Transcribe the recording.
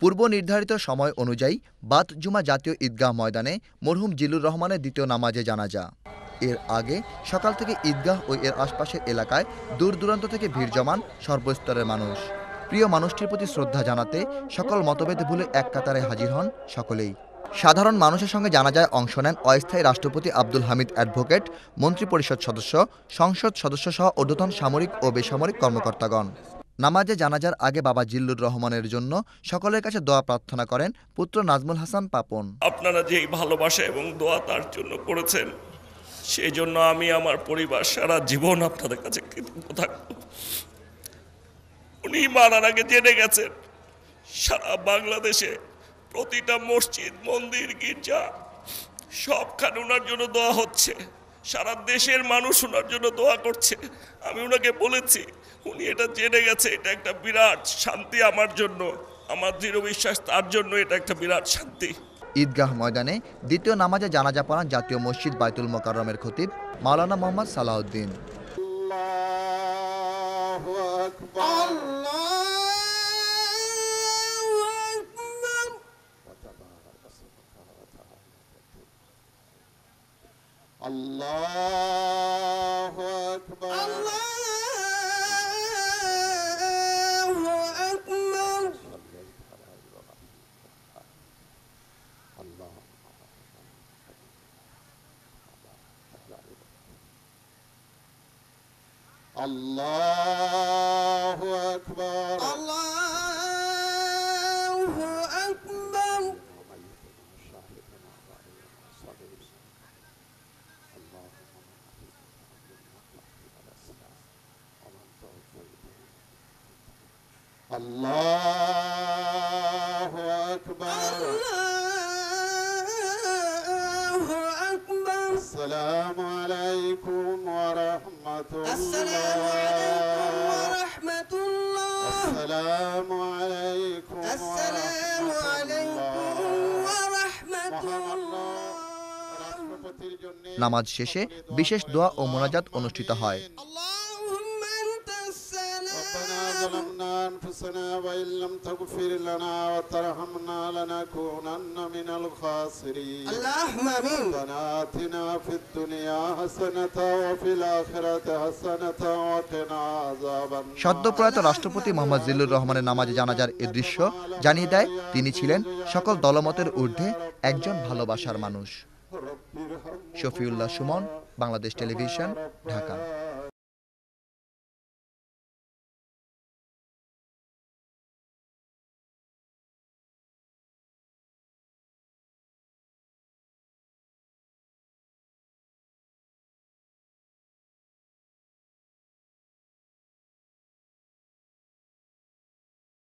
পূর্ব নির্ধারিত সময় অনুযায়ী বাদ জুমা জাতীয় ঈদগাহ ময়দানে মরহুম জিল্লুর রহমানের দ্বিতীয় নামাজে জানাজা। এর আগে সকাল থেকে ঈদগাহ ও এর আশপাশের এলাকায় দূর দূরান্ত থেকে ভিড় জমান সর্বস্তরের মানুষ। প্রিয় মানুষটির প্রতি শ্রদ্ধা জানাতে সকল মতভেদ ভুলে এক কাতারে হাজির হন সকলেই। সাধারণ মানুষের সঙ্গে জানাজায় অংশ নেন অস্থায়ী রাষ্ট্রপতি আব্দুল হামিদ অ্যাডভোকেট, মন্ত্রিপরিষদ সদস্য, সংসদ সদস্য সহ ঊর্ধ্বতন সামরিক ও বেসামরিক কর্মকর্তাগণ। নামাজে জানাজার আগে বাবা জিল্লুর রহমানের জন্য সকলের কাছে দোয়া প্রার্থনা করেন পুত্র নাজমুল হাসান পাপন। আপনারা যেই ভালোবাসা এবং দোয়া তার জন্য করেছেন, সেই জন্য আমি আমার পরিবার সারা জীবন আপনাদের কাছে কৃতজ্ঞ থাকব। উনি মারার আগে জেনে গেছেন সারা বাংলাদেশে প্রতিটা মসজিদ, মন্দির, গির্জা সবখানে ওনার জন্য দোয়া হচ্ছে। সারা দেশের মানুষ ওনার জন্য দোয়া করছে। আমি ওনাকে বলেছি, উনি এটা জেনে গেছে, এটা একটা বিরাট শান্তি আমার জন্য। আমার দৃঢ় বিশ্বাস তার জন্য এটা একটা বিরাট শান্তি। ঈদগাহ ময়দানে দ্বিতীয় নামাজে জানাজা পড়ান জাতীয় মসজিদ বাইতুল মোকাররমের খতিব মাওলানা মোহাম্মদ সালাউদ্দিন। আল্লাহু আকবার, আল্লাহু আকবার, আল্লাহু আকবার, আল্লাহু আকবার। আল্লাহু আকবার, আল্লাহু আকবার। আসসালামু আলাইকুম ওয়া রাহমাতুল্লাহ, আসসালামু আলাইকুম ওয়া রাহমাতুল্লাহ। নামাজ শেষে বিশেষ দোয়া ও মোনাজাত অনুষ্ঠিত হয়। ظلمنا أنفسنا وإن لم تغفر لنا وترحمنا لنكونن من الخاسرين. اللهم آمين. ربنا آتنا في الدنيا حسنة وفي الآخرة حسنة وقنا عذاب النار. সদ্যপ্রয়াত রাষ্ট্রপতি মোহাম্মদ জিল্লুর রহমানের নামাজে জানাজার এ দৃশ্য জানিয়ে দেয় তিনি ছিলেন সকল দলমতের ঊর্ধ্বে একজন ভালোবাসার মানুষ। শফিউল্লাহ সুমন, বাংলাদেশ টেলিভিশন, ঢাকা।